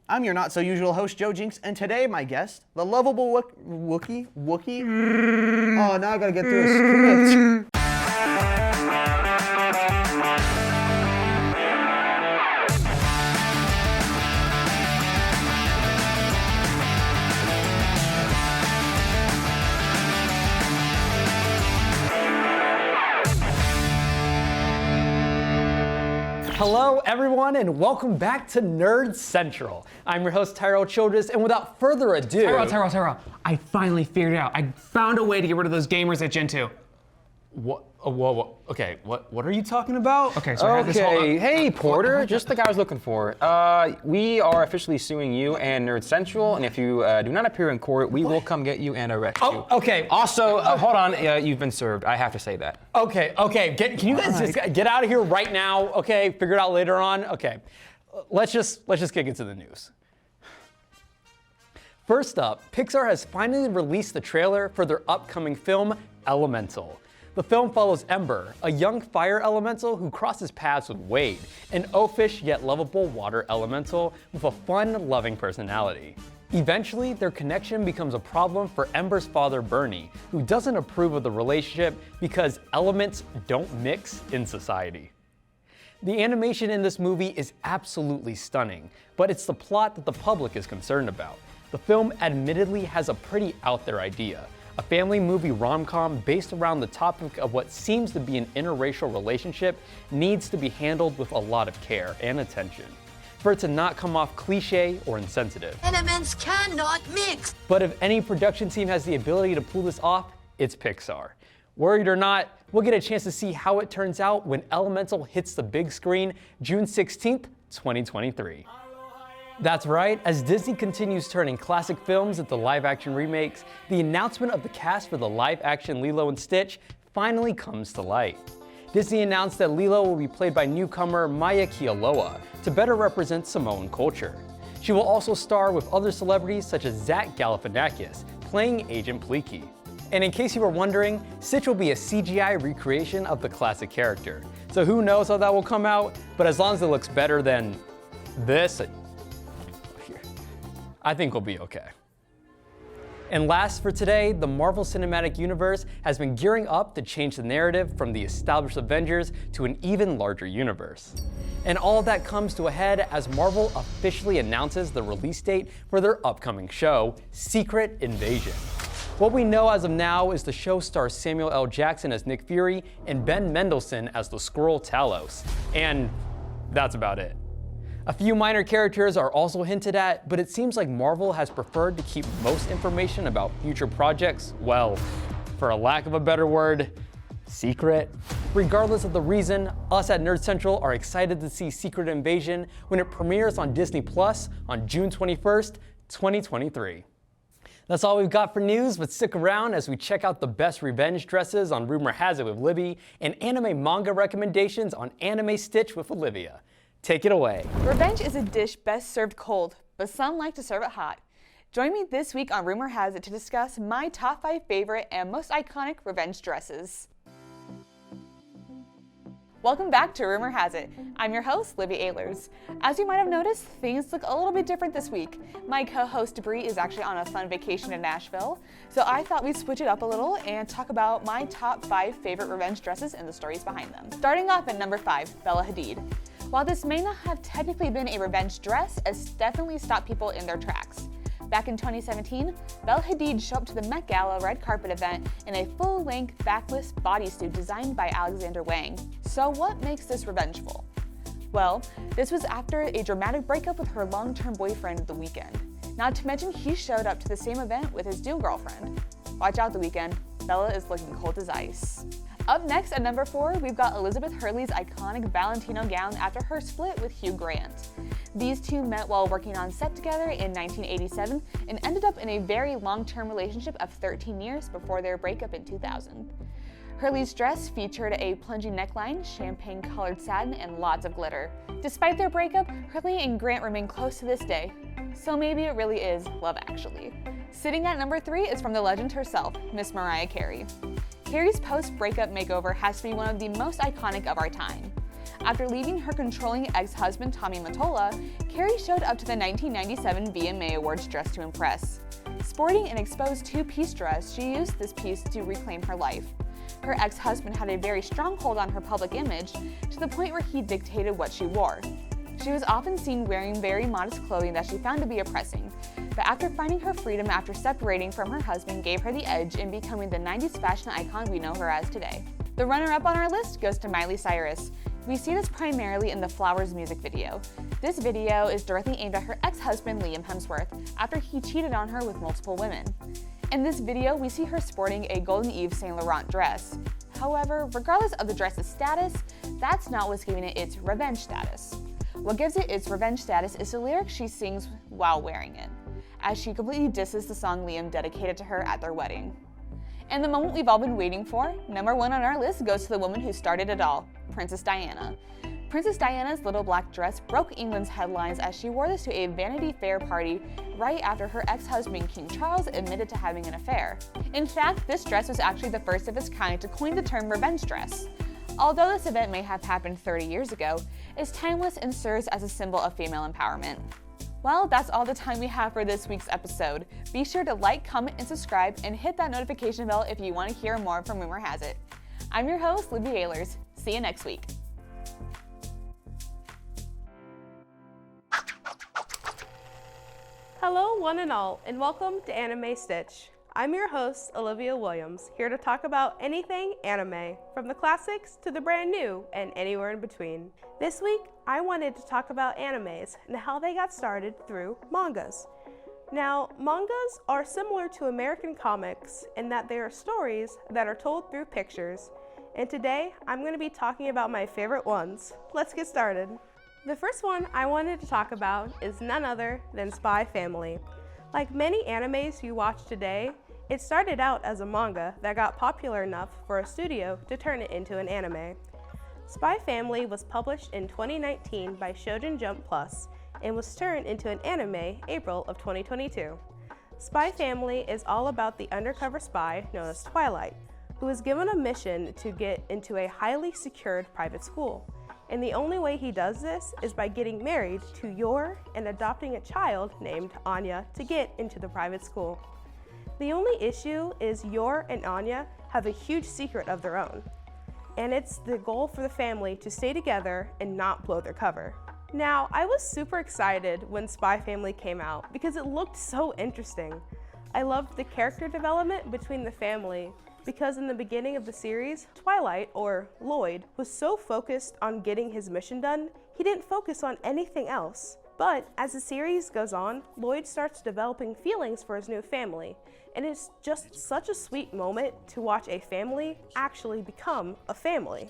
I'm your not-so-usual host, Joe Jinks, and today my guest, the lovable Wookie? Oh, now I gotta get through a script. Hello everyone and welcome back to Nerd Central. I'm your host TYRELL CHILDRESS, and without further ado... Tyrell, I finally figured it out. I found a way to get rid of those gamers at Gen 2. What? Whoa. Okay, what are you talking about? Okay, so I had this whole... Hey Porter, just the guy I was looking for. We are officially suing you and Nerd Central, and if you do not appear in court, we will come get you and arrest you. Oh, okay. Also, hold on, you've been served. I have to say that. Okay, can you guys just get out of here right now, okay? Figure it out later on? Okay, let's just kick into the news. First up, Pixar has finally released the trailer for their upcoming film, Elemental. The film follows Ember, a young fire elemental who crosses paths with Wade, an oafish yet lovable water elemental with a fun, loving personality. Eventually, their connection becomes a problem for Ember's father, Bernie, who doesn't approve of the relationship because elements don't mix in society. The animation in this movie is absolutely stunning, but it's the plot that the public is concerned about. The film admittedly has a pretty out there idea. A family movie rom-com based around the topic of what seems to be an interracial relationship needs to be handled with a lot of care and attention for it to not come off cliche or insensitive. Elements cannot mix! But if any production team has the ability to pull this off, it's Pixar. Worried or not, we'll get a chance to see how it turns out when Elemental hits the big screen June 16th, 2023. That's right, as Disney continues turning classic films into live-action remakes, the announcement of the cast for the live-action Lilo and Stitch finally comes to light. Disney announced that Lilo will be played by newcomer Maya Kealoha to better represent Samoan culture. She will also star with other celebrities such as Zach Galifianakis, playing Agent Pleaky. And in case you were wondering, Stitch will be a CGI recreation of the classic character. So who knows how that will come out, but as long as it looks better than this, I think we'll be okay. And last for today, the Marvel Cinematic Universe has been gearing up to change the narrative from the established Avengers to an even larger universe. And all of that comes to a head as Marvel officially announces the release date for their upcoming show, Secret Invasion. What we know as of now is the show stars Samuel L. Jackson as Nick Fury and Ben Mendelsohn as the Skrull Talos. And that's about it. A few minor characters are also hinted at, but it seems like Marvel has preferred to keep most information about future projects, well, for a lack of a better word, secret. Regardless of the reason, us at Nerd Central are excited to see Secret Invasion when it premieres on Disney Plus on June 21st, 2023. That's all we've got for news, but stick around as we check out the best revenge dresses on Rumor Has It with Libby and anime manga recommendations on Anime Stitch with Olivia. Take it away. Revenge is a dish best served cold, but some like to serve it hot. Join me this week on Rumor Has It to discuss my top 5 favorite and most iconic revenge dresses. Welcome back to Rumor Has It. I'm your host, Libby EHLERS. As you might have noticed, things look a little bit different this week. My co-host Bree is actually on a fun vacation in Nashville, so I thought we'd switch it up a little and talk about my top 5 favorite revenge dresses and the stories behind them. Starting off at number 5, Bella Hadid. While this may not have technically been a revenge dress, it's definitely stopped people in their tracks. Back in 2017, Bella Hadid showed up to the Met Gala red carpet event in a full-length backless bodysuit designed by Alexander Wang. So what makes this revengeful? Well, this was after a dramatic breakup with her long-term boyfriend The Weeknd. Not to mention he showed up to the same event with his new girlfriend. Watch out The Weeknd, Bella is looking cold as ice. Up next at number 4, we've got Elizabeth Hurley's iconic Valentino gown after her split with Hugh Grant. These two met while working on set together in 1987 and ended up in a very long-term relationship of 13 years before their breakup in 2000. Hurley's dress featured a plunging neckline, champagne-colored satin, and lots of glitter. Despite their breakup, Hurley and Grant remain close to this day. So maybe it really is Love Actually. Sitting at number 3 is from the legend herself, Miss Mariah Carey. Carey's post-breakup makeover has to be one of the most iconic of our time. After leaving her controlling ex-husband Tommy Mottola, Carrie showed up to the 1997 VMA Awards dressed to impress. Sporting an exposed two-piece dress, she used this piece to reclaim her life. Her ex-husband had a very strong hold on her public image, to the point where he dictated what she wore. She was often seen wearing very modest clothing that she found to be oppressing, but after finding her freedom after separating from her husband gave her the edge in becoming the 90s fashion icon we know her as today. The runner-up on our list goes to Miley Cyrus. We see this primarily in the Flowers music video. This video is directly aimed at her ex-husband Liam Hemsworth after he cheated on her with multiple women. In this video, we see her sporting a Golden Eve Saint Laurent dress. However, regardless of the dress's status, that's not what's giving it its revenge status. What gives it its revenge status is the lyrics she sings while wearing it, as she completely disses the song Liam dedicated to her at their wedding. And the moment we've all been waiting for, number 1 on our list goes to the woman who started it all, Princess Diana. Princess Diana's little black dress broke England's headlines as she wore this to a Vanity Fair party right after her ex-husband King Charles admitted to having an affair. In fact, this dress was actually the first of its kind to coin the term revenge dress. Although this event may have happened 30 years ago, it's timeless and serves as a symbol of female empowerment. Well, that's all the time we have for this week's episode. Be sure to like, comment, and subscribe, and hit that notification bell if you want to hear more from Rumor Has It. I'm your host, Libby EHLERS. See you next week. Hello one and all, and welcome to Anime Stitch. I'm your host, Olivia Williams, here to talk about anything anime, from the classics to the brand new and anywhere in between. This week, I wanted to talk about animes and how they got started through mangas. Now, mangas are similar to American comics in that they are stories that are told through pictures, and today I'm going to be talking about my favorite ones. Let's get started. The first one I wanted to talk about is none other than Spy Family. Like many animes you watch today, it started out as a manga that got popular enough for a studio to turn it into an anime. Spy Family was published in 2019 by Shonen Jump Plus and was turned into an anime April of 2022. Spy Family is all about the undercover spy known as Twilight, who is given a mission to get into a highly secured private school. And the only way he does this is by getting married to Yor and adopting a child named Anya to get into the private school. The only issue is Yor and Anya have a huge secret of their own, and it's the goal for the family to stay together and not blow their cover. Now, I was super excited when Spy Family came out because it looked so interesting. I loved the character development between the family because in the beginning of the series, Twilight, or Lloyd, was so focused on getting his mission done, he didn't focus on anything else. But as the series goes on, Lloyd starts developing feelings for his new family, and it's just such a sweet moment to watch a family actually become a family.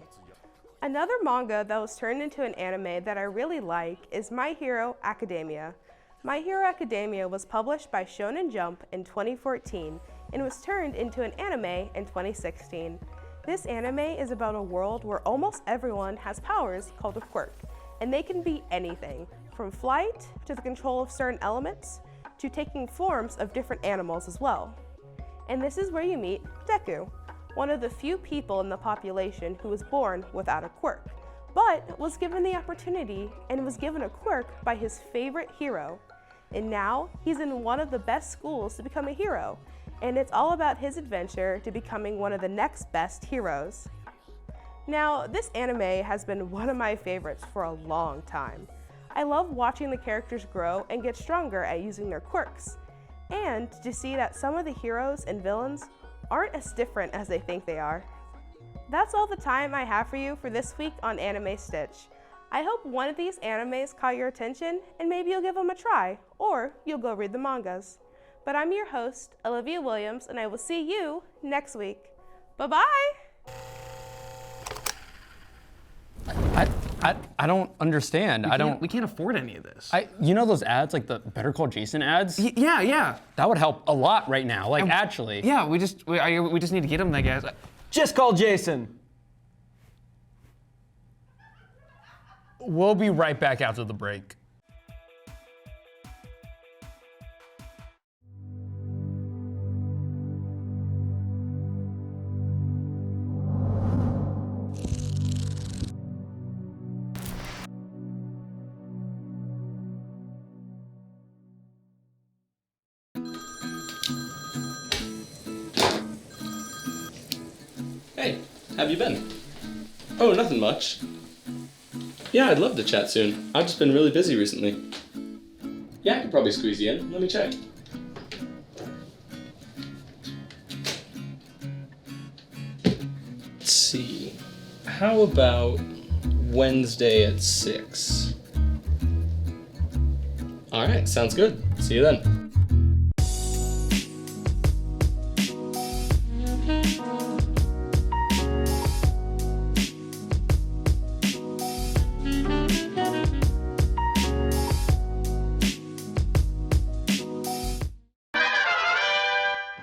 Another manga that was turned into an anime that I really like is My Hero Academia. My Hero Academia was published by Shonen Jump in 2014 and was turned into an anime in 2016. This anime is about a world where almost everyone has powers called a quirk, and they can be anything, from flight to the control of certain elements to taking forms of different animals as well. And this is where you meet Deku, one of the few people in the population who was born without a quirk, but was given the opportunity and was given a quirk by his favorite hero. And now he's in one of the best schools to become a hero, and it's all about his adventure to becoming one of the next best heroes. Now, this anime has been one of my favorites for a long time. I love watching the characters grow and get stronger at using their quirks, and to see that some of the heroes and villains aren't as different as they think they are. That's all the time I have for you for this week on Anime Stitch. I hope one of these animes caught your attention and maybe you'll give them a try, or you'll go read the mangas. But I'm your host, Olivia Williams, and I will see you next week. Bye-bye! I don't understand. We can't afford any of this. You know those ads, like the Better Call Jason ads? Yeah. That would help a lot right now, like actually. Yeah, we just need to get them, I guess. Just call Jason. We'll be right back after the break. Have you been? Oh, nothing much. Yeah, I'd love to chat soon. I've just been really busy recently. Yeah, I could probably squeeze you in. Let me check. Let's see. How about Wednesday at 6? Alright, sounds good. See you then.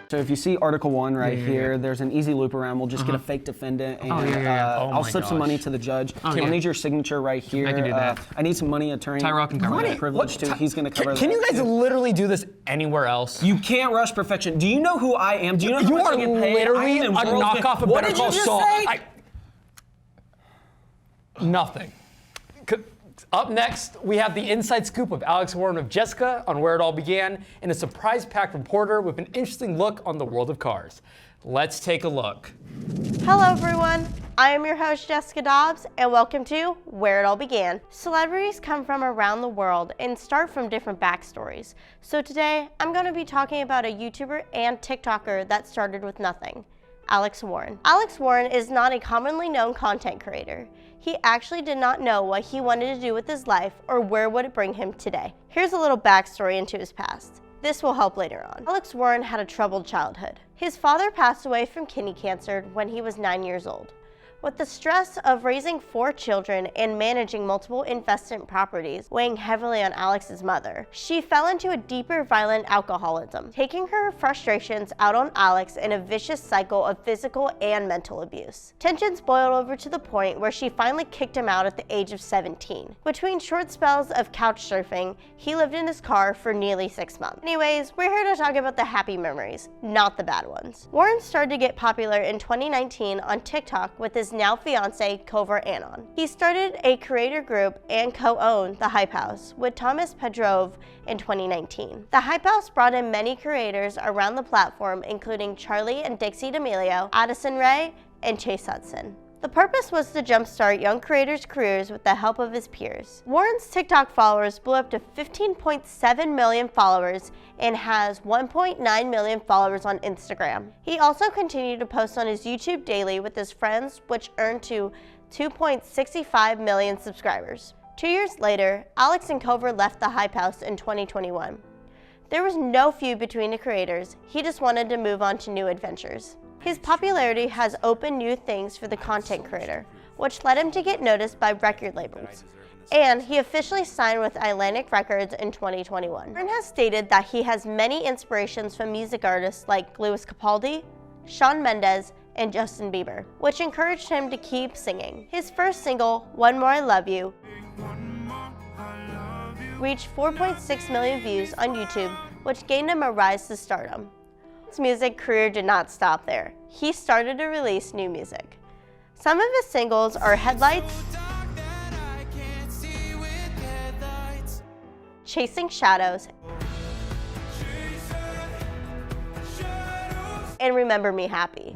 So if you see Article 1 right here, there's an easy loop around. We'll just get a fake defendant, and I'll slip some money to the judge. I'll need your signature right here. I can do that. I need some money, attorney. TYRELL can cover that. Privilege too. He's going to cover that. Can you guys literally do this anywhere else? You can't rush perfection. Do you know who I am? Do you know You how much are I get paid? literally I a am knockoff of What Better did you Call just Saul. say? Nothing. Up next, we have the inside scoop of Alex Warren of Jessica on where it all began, and a surprise-packed reporter with an interesting look on the world of cars. Let's take a look. Hello everyone, I am your host Jessica Dobbs, and welcome to Where It All Began. Celebrities come from around the world and start from different backstories. So today, I'm going to be talking about a YouTuber and TikToker that started with nothing, Alex Warren. Alex Warren is not a commonly known content creator. He actually did not know what he wanted to do with his life or where would it bring him today. Here's a little backstory into his past. This will help later on. Alex Warren had a troubled childhood. His father passed away from kidney cancer when he was 9 years old. With the stress of raising 4 children and managing multiple investment properties weighing heavily on Alex's mother, she fell into a deeper violent alcoholism, taking her frustrations out on Alex in a vicious cycle of physical and mental abuse. Tensions boiled over to the point where she finally kicked him out at the age of 17. Between short spells of couch surfing, he lived in his car for nearly 6 months. Anyways, we're here to talk about the happy memories, not the bad ones. Warren started to get popular in 2019 on TikTok with his now fiance Kovar Anon. He started a creator group and co-owned The Hype House with Thomas Pedrove in 2019. The Hype House brought in many creators around the platform, including Charlie and Dixie D'Amelio, Addison Rae, and Chase Hudson. The purpose was to jumpstart young creators' careers with the help of his peers. Warren's TikTok followers blew up to 15.7 million followers and has 1.9 million followers on Instagram. He also continued to post on his YouTube daily with his friends, which earned to 2.65 million subscribers. 2 years later, Alex and Kovar left the Hype House in 2021. There was no feud between the creators. He just wanted to move on to new adventures. His popularity has opened new things for the content creator, which led him to get noticed by record labels. And he officially signed with Atlantic Records in 2021. Warren has stated that he has many inspirations from music artists like Lewis Capaldi, Shawn Mendes, and Justin Bieber, which encouraged him to keep singing. His first single, One More I Love You, reached 4.6 million views on YouTube, which gained him a rise to stardom. His music career did not stop there. He started to release new music. Some of his singles are Headlights, Chasing Shadows, and Remember Me Happy.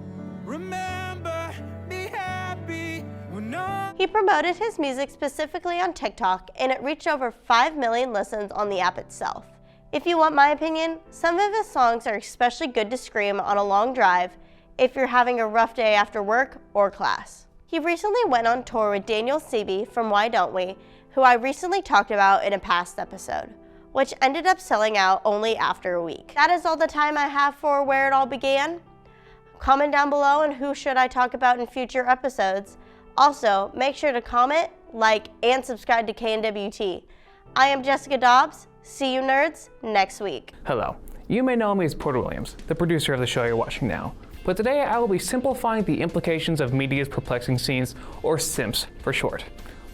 He promoted his music specifically on TikTok, and it reached over 5 million listens on the app itself. If you want my opinion, some of his songs are especially good to scream on a long drive if you're having a rough day after work or class. He recently went on tour with Daniel Seavey from Why Don't We, who I recently talked about in a past episode, which ended up selling out only after a week. That is all the time I have for Where It All Began. Comment down below on who should I talk about in future episodes. Also, make sure to comment, like, and subscribe to KNWT. I am Jessica Dobbs. See you nerds next week. Hello. You may know me as Porter Williams, the producer of the show you're watching now. But today I will be simplifying the implications of media's perplexing scenes, or SIMPS for short.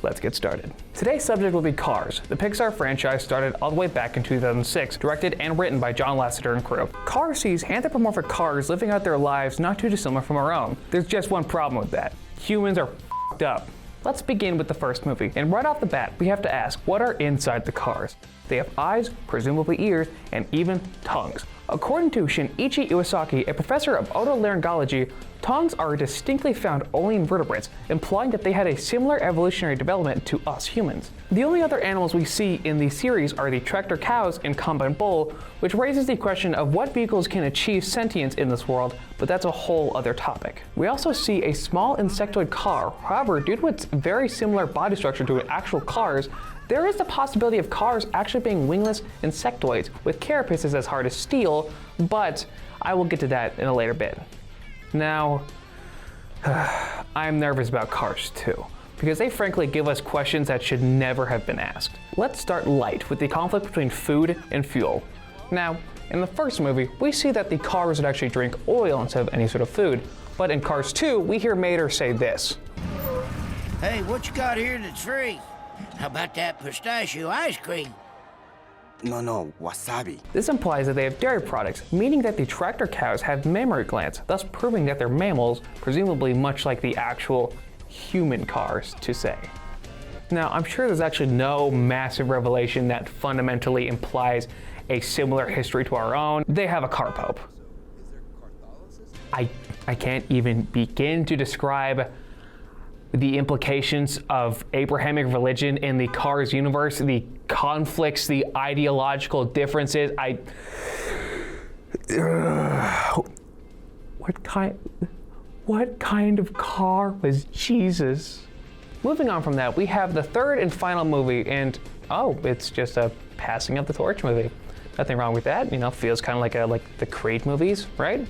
Let's get started. Today's subject will be Cars. The Pixar franchise started all the way back in 2006, directed and written by John Lasseter and crew. Cars sees anthropomorphic cars living out their lives not too dissimilar from our own. There's just one problem with that. Humans are f***ed up. Let's begin with the first movie, and right off the bat, we have to ask, what are inside the cars? They have eyes, presumably ears, and even tongues. According to Shinichi Iwasaki, a professor of otolaryngology, tongues are distinctly found only in vertebrates, implying that they had a similar evolutionary development to us humans. The only other animals we see in the series are the tractor cows and combine bull, which raises the question of what vehicles can achieve sentience in this world, but that's a whole other topic. We also see a small insectoid car. However, due to its very similar body structure to actual cars, there is the possibility of cars actually being wingless insectoids with carapaces as hard as steel, but I will get to that in a later bit. Now, I'm nervous about Cars 2, because they frankly give us questions that should never have been asked. Let's start light with the conflict between food and fuel. Now, in the first movie, we see that the cars would actually drink oil instead of any sort of food, but in Cars 2, we hear Mater say this. Hey, what you got here that's free? How about that pistachio ice cream? No, wasabi. This implies that they have dairy products, meaning that the tractor cows have mammary glands, thus proving that they're mammals, presumably much like the actual human cars, to say. Now, I'm sure there's actually no massive revelation that fundamentally implies a similar history to our own. They have a car pope. I can't even begin to describe the implications of Abrahamic religion in the Cars universe, the conflicts, the ideological differences. What kind of car was Jesus? Moving on from that, we have the third and final movie, and it's just a passing of the torch movie. Nothing wrong with that, feels kind of like the Creed movies, right?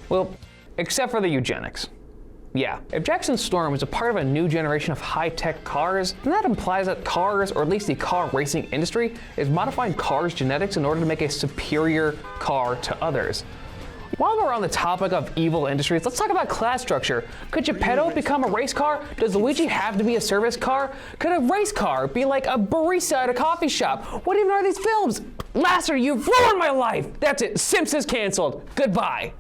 Well, except for the eugenics. Yeah, if Jackson Storm is a part of a new generation of high-tech cars, then that implies that cars, or at least the car racing industry, is modifying cars' genetics in order to make a superior car to others. While we're on the topic of evil industries, let's talk about class structure. Could Geppetto become a race car? Does Luigi have to be a service car? Could a race car be like a barista at a coffee shop? What even are these films? Lasser, you've ruined my life! That's it, SIMPS is canceled. Goodbye.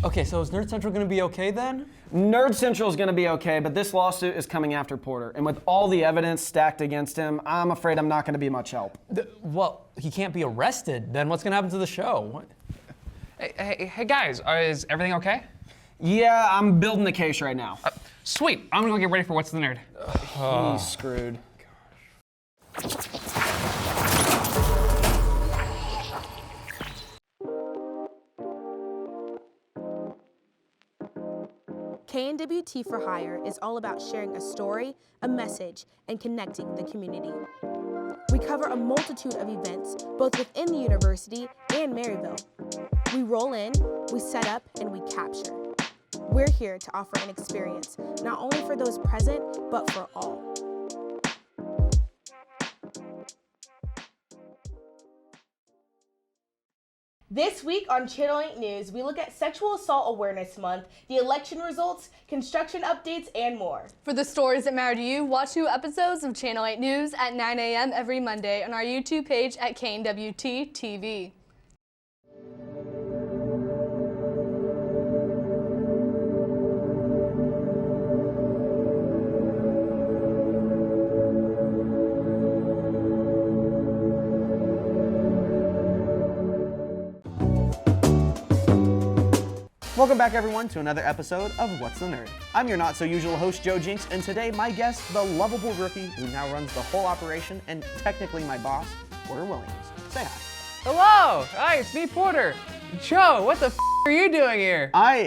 Okay, so is Nerd Central gonna be okay then? Nerd Central is gonna be okay, but this lawsuit is coming after Porter. And with all the evidence stacked against him, I'm afraid I'm not gonna be much help. Well, he can't be arrested. Then what's gonna happen to the show? What? Hey guys, is everything okay? Yeah, I'm building the case right now. Sweet, I'm gonna go get ready for What's the Nerd. He's screwed. KNWT for Hire is all about sharing a story, a message, and connecting the community. We cover a multitude of events, both within the university and Maryville. We roll in, we set up, and we capture. We're here to offer an experience, not only for those present, but for all. This week on Channel 8 News, we look at Sexual Assault Awareness Month, the election results, construction updates, and more. For the stories that matter to you, watch new episodes of Channel 8 News at 9 a.m. every Monday on our YouTube page at KNWT TV. Welcome back, everyone, to another episode of What's the Nerd. I'm your not-so-usual host, Joe Jinks, and today my guest, the lovable rookie who now runs the whole operation and technically my boss, Porter Williams. Say hi. Hello! Hi, it's me, Porter. Joe, what the f are you doing here? I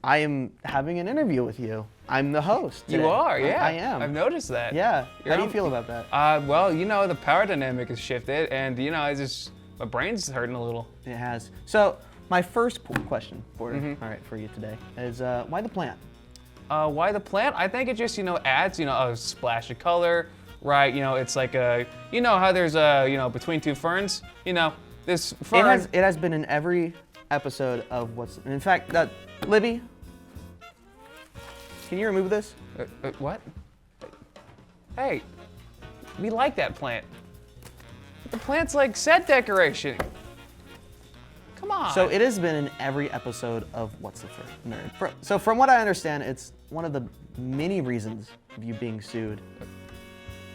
am having an interview with you. I'm the host today. You are, yeah. I am. I've noticed that. Yeah. How do you feel about that? Well, the power dynamic has shifted, and my brain's hurting a little. It has. So, my first question, Porter, all right, for you today, is why the plant? Why the plant? I think it just, adds, a splash of color, right? It's like how there's between two ferns, this fern. It has been in every episode of What's, in fact, Libby, can you remove this? What? Hey, we like that plant. The plant's like set decoration. Come on. So it has been in every episode of What's the Nerd. So from what I understand, it's one of the many reasons of you being sued.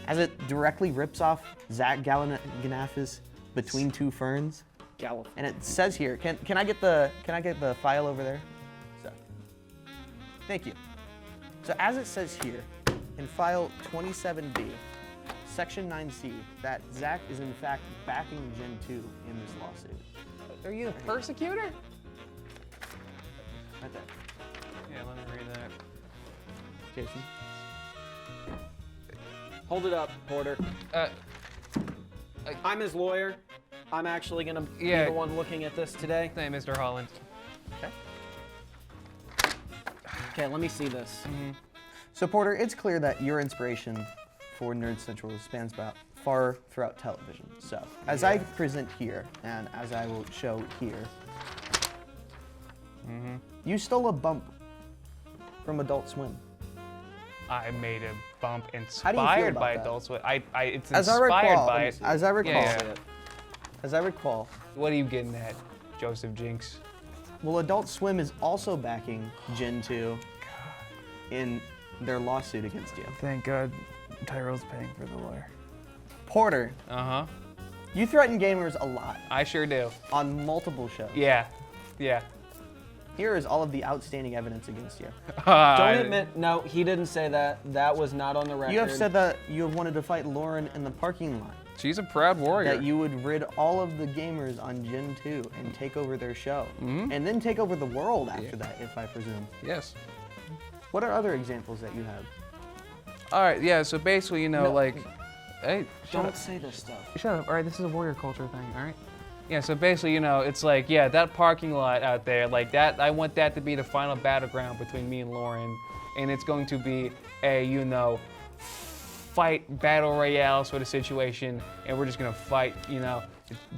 as it directly rips off Zach Galifianakis Between Two Ferns. And it says here, can I get the file over there? So, thank you. So as it says here, in file 27B, section 9C, that Zach is in fact backing Gen 2 in this lawsuit. Are you the persecutor? Right there. Yeah, let me read that. Jason. Hold it up, Porter. I'm his lawyer. I'm actually gonna be the one looking at this today. Hey, Mr. Holland. Okay. Okay, let me see this. So Porter, it's clear that your inspiration for Nerd Central spans far throughout television. So, as I present here, and as I will show here, you stole a bump from Adult Swim. I made a bump How do you feel inspired about by that? Adult Swim. It's As I inspired recall, by it. as I recall, Yeah. as I recall, What are you getting at, Joseph Jinx? well, Adult Swim is also backing Gen 2 in their lawsuit against you. Thank God Tyrell's paying for the lawyer. Porter, you threaten gamers a lot. I sure do. On multiple shows. Yeah. Here is all of the outstanding evidence against you. Don't admit, no, he didn't say that. That was not on the record. You have said that you have wanted to fight Lauren in the parking lot. She's a proud warrior. That you would rid all of the gamers on Gen 2 and take over their show. And then take over the world after that, if I presume. Yes. What are other examples that you have? All right, yeah, so basically, you know, No. like, hey, Don't say this stuff. Shut up. All right, this is a warrior culture thing, all right? Yeah, so basically, you know, it's like, yeah, that parking lot out there, like that, I want that to be the final battleground between me and Lauren. And it's going to be a, you know, fight battle royale sort of situation. And we're just gonna fight, you know,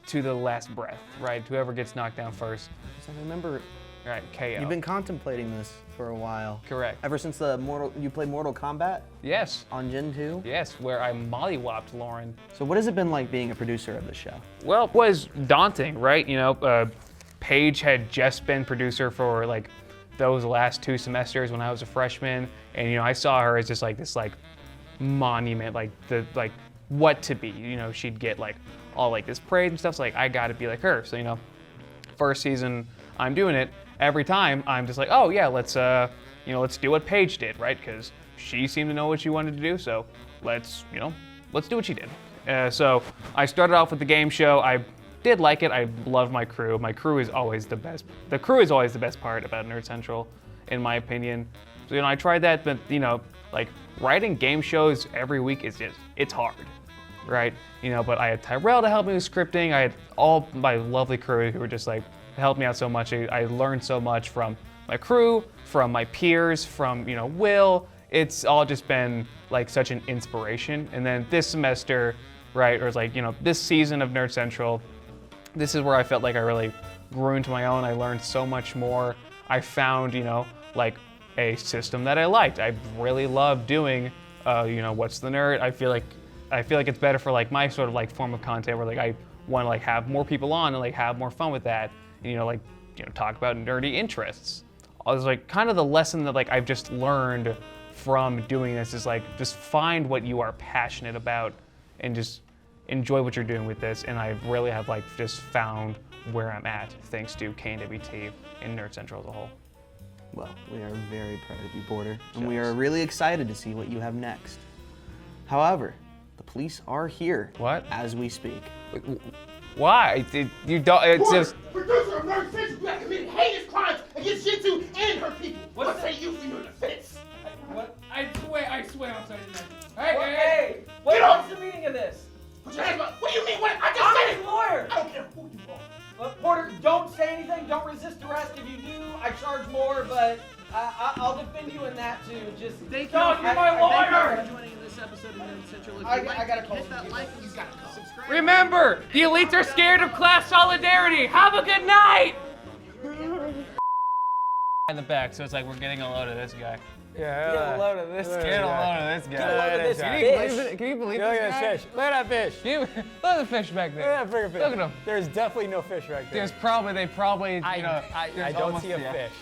to the last breath, right? Whoever gets knocked down first. So remember, right, KO. You've been contemplating this for a while. Correct. Ever since you played Mortal Kombat? Yes. On Gen 2? Yes, where I mollywopped Lauren. So what has it been like being a producer of the show? Well, it was daunting, right? You know, Paige had just been producer for like those last 2 semesters when I was a freshman, and you know, I saw her as just like this like monument, like what to be. You know, she'd get like all like this praise and stuff. So like I got to be like her. So you know, first season I'm doing it. Every time I'm just like, oh yeah, let's do what Paige did, right? Because she seemed to know what she wanted to do, so let's do what she did. So I started off with the game show. I did like it. I love my crew. My crew is always the best. The crew is always the best part about Nerd Central, in my opinion. So you know, I tried that, but you know, like writing game shows every week it's hard, right? You know, but I had Tyrell to help me with scripting. I had all my lovely crew who were just like helped me out so much. I learned so much from my crew, from my peers, from, you know, Will. It's all just been like such an inspiration. And then this semester, right, or it's like, you know, this season of Nerd Central, this is where I felt like I really grew into my own. I learned so much more. I found, you know, like a system that I liked. I really loved doing, you know, What's the Nerd? I feel like it's better for like my sort of like form of content where like I want to like have more people on and like have more fun with that. And, you know, like, you know, talk about nerdy interests. I was like, kind of the lesson that like I've just learned from doing this is like, just find what you are passionate about and just enjoy what you're doing with this. And I really have like just found where I'm at thanks to KNWT and Nerd Central as a whole. Well, we are very proud of you, Porter, and we are really excited to see what you have next. However, the police are here as we speak. Why? You don't. It's just. Producer of Nerd Central, you have committed heinous crimes against Gen 2 and her people. What say you for your defense? What? I swear, I'm sorry. Hey! What's the meaning of this? Put your hands up. What do you mean? What? I just said it. Lawyer. I don't care who you are. Porter, don't say anything. Don't resist arrest. If you do, I charge more, but I'll defend you in that too. Just Thank you're my lawyer. Thank you for joining this episode of Nerd Central. I gotta call hit that like, you gotta call. Subscribe. Remember, the elites are scared of class solidarity. Have a good night. In the back, so it's like we're getting a load of this guy. Yeah, get a load of this guy. Get a load of this guy. Get a load of this fish. Can you believe Look this at guy? this fish. Look at that fish. Look at the fish back there. Look at that freaking fish. Look at him. There's definitely no fish right there. They probably, you know. I don't see a fish.